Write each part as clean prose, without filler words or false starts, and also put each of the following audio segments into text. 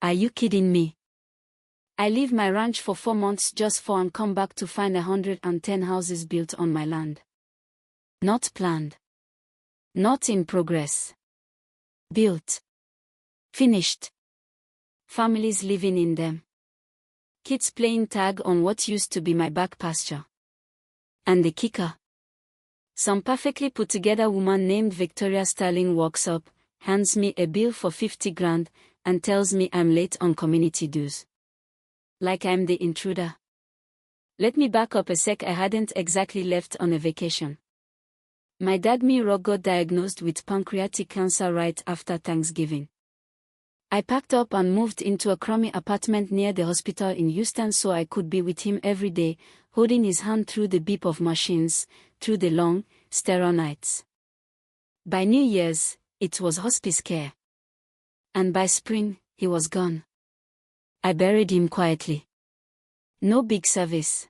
Are you kidding me? I leave my ranch for 4 months just for and come back to find 110 houses built on my land. Not planned. Not in progress. Built. Finished. Families living in them. Kids playing tag on what used to be my back pasture. And the kicker. Some perfectly put together woman named Victoria Sterling walks up, hands me a bill for 50 grand, and tells me I'm late on community dues. Like I'm the intruder. Let me back up a sec. I hadn't exactly left on a vacation. My dad got diagnosed with pancreatic cancer right after Thanksgiving. I packed up and moved into a crummy apartment near the hospital in Houston so I could be with him every day, holding his hand through the beep of machines, through the long, sterile nights. By New Year's, it was hospice care. And by spring, he was gone. I buried him quietly. No big service.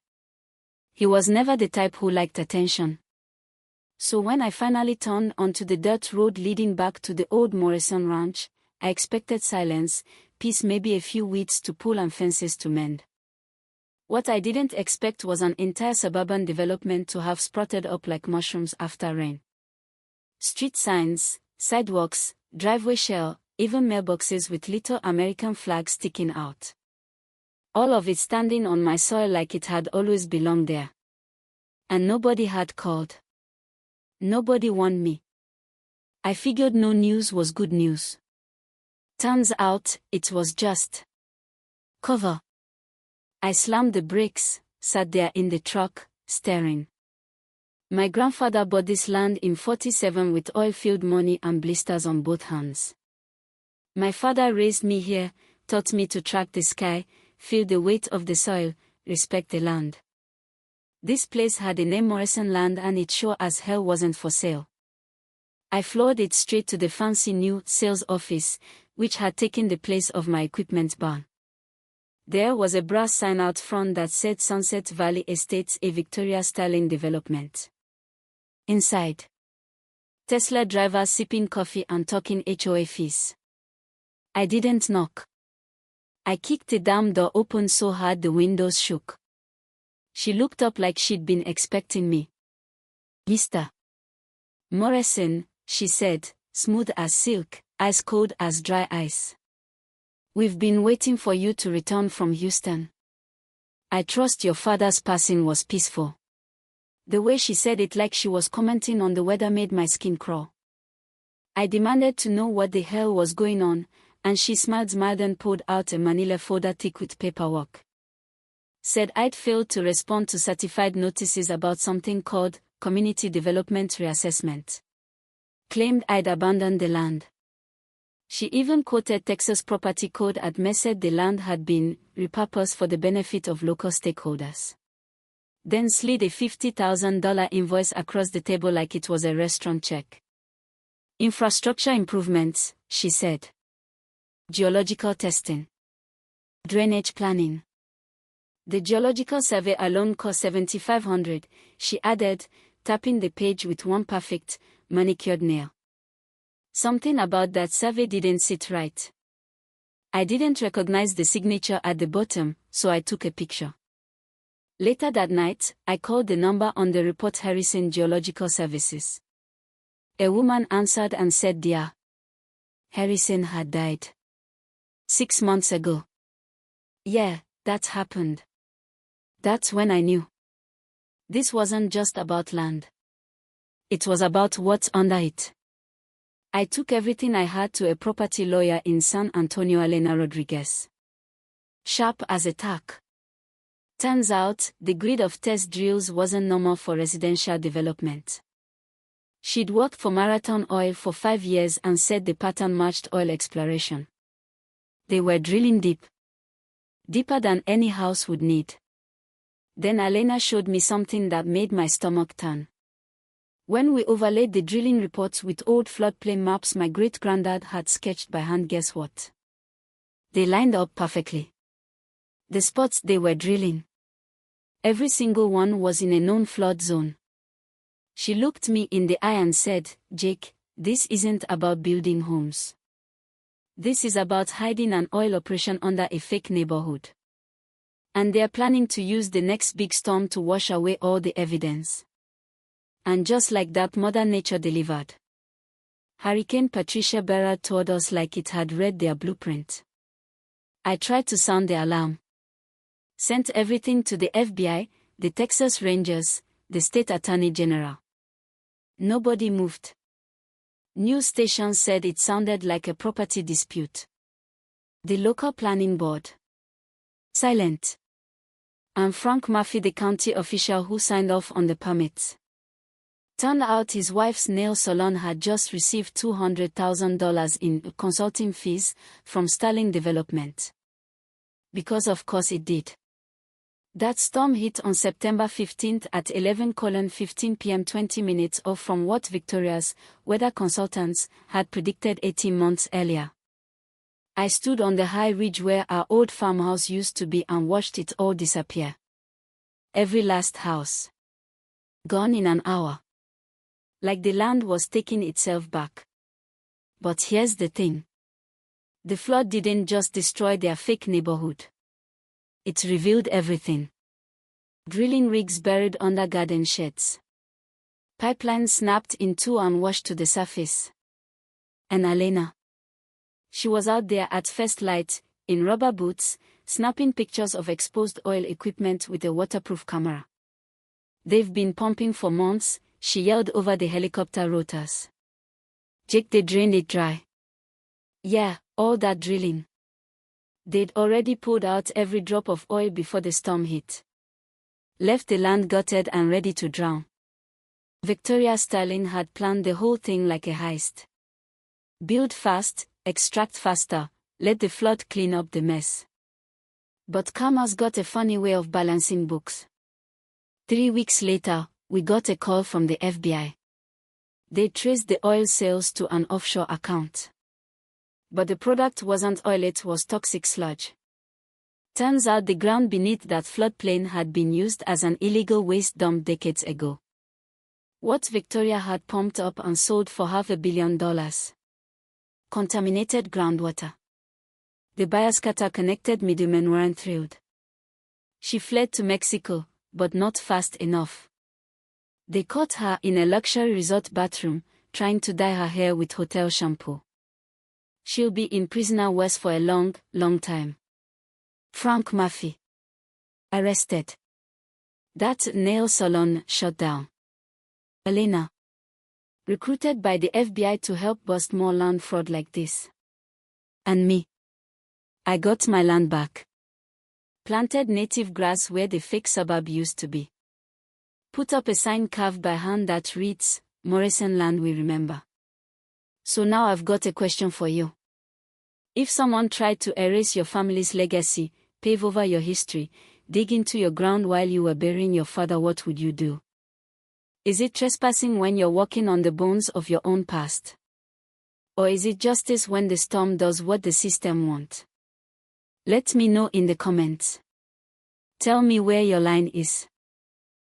He was never the type who liked attention. So when I finally turned onto the dirt road leading back to the old Morrison Ranch, I expected silence, peace, maybe a few weeds to pull and fences to mend. What I didn't expect was an entire suburban development to have sprouted up like mushrooms after rain. Street signs, sidewalks, driveway shell, even mailboxes with little American flags sticking out. All of it standing on my soil like it had always belonged there. And nobody had called. Nobody warned me. I figured no news was good news. Turns out, it was just cover. I slammed the brakes, sat there in the truck, staring. My grandfather bought this land in '47 with oil-filled money and blisters on both hands. My father raised me here, taught me to track the sky, feel the weight of the soil, respect the land. This place had a name, Morrison Land, and it sure as hell wasn't for sale. I floored it straight to the fancy new sales office, which had taken the place of my equipment barn. There was a brass sign out front that said Sunset Valley Estates, a Victoria Sterling development. Inside, Tesla drivers sipping coffee and talking HOA fees. I didn't knock. I kicked the damn door open so hard the windows shook. She looked up like she'd been expecting me. "Mr. Morrison," she said, smooth as silk, ice cold as dry ice. "We've been waiting for you to return from Houston. I trust your father's passing was peaceful." The way she said it like she was commenting on the weather made my skin crawl. I demanded to know what the hell was going on, and she smiled and pulled out a manila folder thick with paperwork. Said I'd failed to respond to certified notices about something called Community Development Reassessment. Claimed I'd abandoned the land. She even quoted Texas Property Code and said the land had been repurposed for the benefit of local stakeholders. Then slid a $50,000 invoice across the table like it was a restaurant check. "Infrastructure improvements," she said. "Geological testing. Drainage planning. The geological survey alone cost $7,500, she added, tapping the page with one perfect, manicured nail. Something about that survey didn't sit right. I didn't recognize the signature at the bottom, so I took a picture. Later that night, I called the number on the report, Harrison Geological Services. A woman answered and said dear Harrison had died 6 months ago. Yeah, that happened. That's when I knew. This wasn't just about land. It was about what's under it. I took everything I had to a property lawyer in San Antonio, Elena Rodriguez. Sharp as a tack. Turns out, the grid of test drills wasn't normal for residential development. She'd worked for Marathon Oil for 5 years and said the pattern matched oil exploration. They were drilling deep. Deeper than any house would need. Then Elena showed me something that made my stomach turn. When we overlaid the drilling reports with old floodplain maps my great-granddad had sketched by hand, guess what? They lined up perfectly. The spots they were drilling. Every single one was in a known flood zone. She looked me in the eye and said, Jake, this isn't about building homes. This is about hiding an oil operation under a fake neighborhood. And they're planning to use the next big storm to wash away all the evidence. And just like that, Mother Nature delivered. Hurricane Patricia barreled toward us like it had read their blueprint. I tried to sound the alarm. Sent everything to the FBI, the Texas Rangers, the state attorney general. Nobody moved. News stations said it sounded like a property dispute. The local planning board. Silent. And Frank Murphy, the county official who signed off on the permits. Turned out his wife's nail salon had just received $200,000 in consulting fees from Sterling Development. Because of course it did. That storm hit on September 15 at 11:15 p.m. 20 minutes off from what Victoria's weather consultants had predicted 18 months earlier. I stood on the high ridge where our old farmhouse used to be and watched it all disappear. Every last house. Gone in an hour. Like the land was taking itself back. But here's the thing. The flood didn't just destroy their fake neighborhood. It revealed everything. Drilling rigs buried under garden sheds. Pipelines snapped in two and washed to the surface. And Elena. She was out there at first light, in rubber boots, snapping pictures of exposed oil equipment with a waterproof camera. They've been pumping for months, she yelled over the helicopter rotors. Jake, they drained it dry. Yeah, all that drilling. They'd already poured out every drop of oil before the storm hit. Left the land gutted and ready to drown. Victoria Sterling had planned the whole thing like a heist. Build fast, extract faster, let the flood clean up the mess. But karma's got a funny way of balancing books. 3 weeks later, we got a call from the FBI. They traced the oil sales to an offshore account. But the product wasn't oil, it was toxic sludge. Turns out the ground beneath that floodplain had been used as an illegal waste dump decades ago. What Victoria had pumped up and sold for $500 million. Contaminated groundwater. The Biascata connected middlemen weren't thrilled. She fled to Mexico, but not fast enough. They caught her in a luxury resort bathroom, trying to dye her hair with hotel shampoo. She'll be in prisoner West for a long, long time. Frank Murphy. Arrested. That nail salon shut down. Elena. Recruited by the FBI to help bust more land fraud like this. And me. I got my land back. Planted native grass where the fake suburb used to be. Put up a sign carved by hand that reads, Morrison Land We Remember. So now I've got a question for you. If someone tried to erase your family's legacy, pave over your history, dig into your ground while you were burying your father, what would you do? Is it trespassing when you're walking on the bones of your own past? Or is it justice when the storm does what the system wants? Let me know in the comments. Tell me where your line is.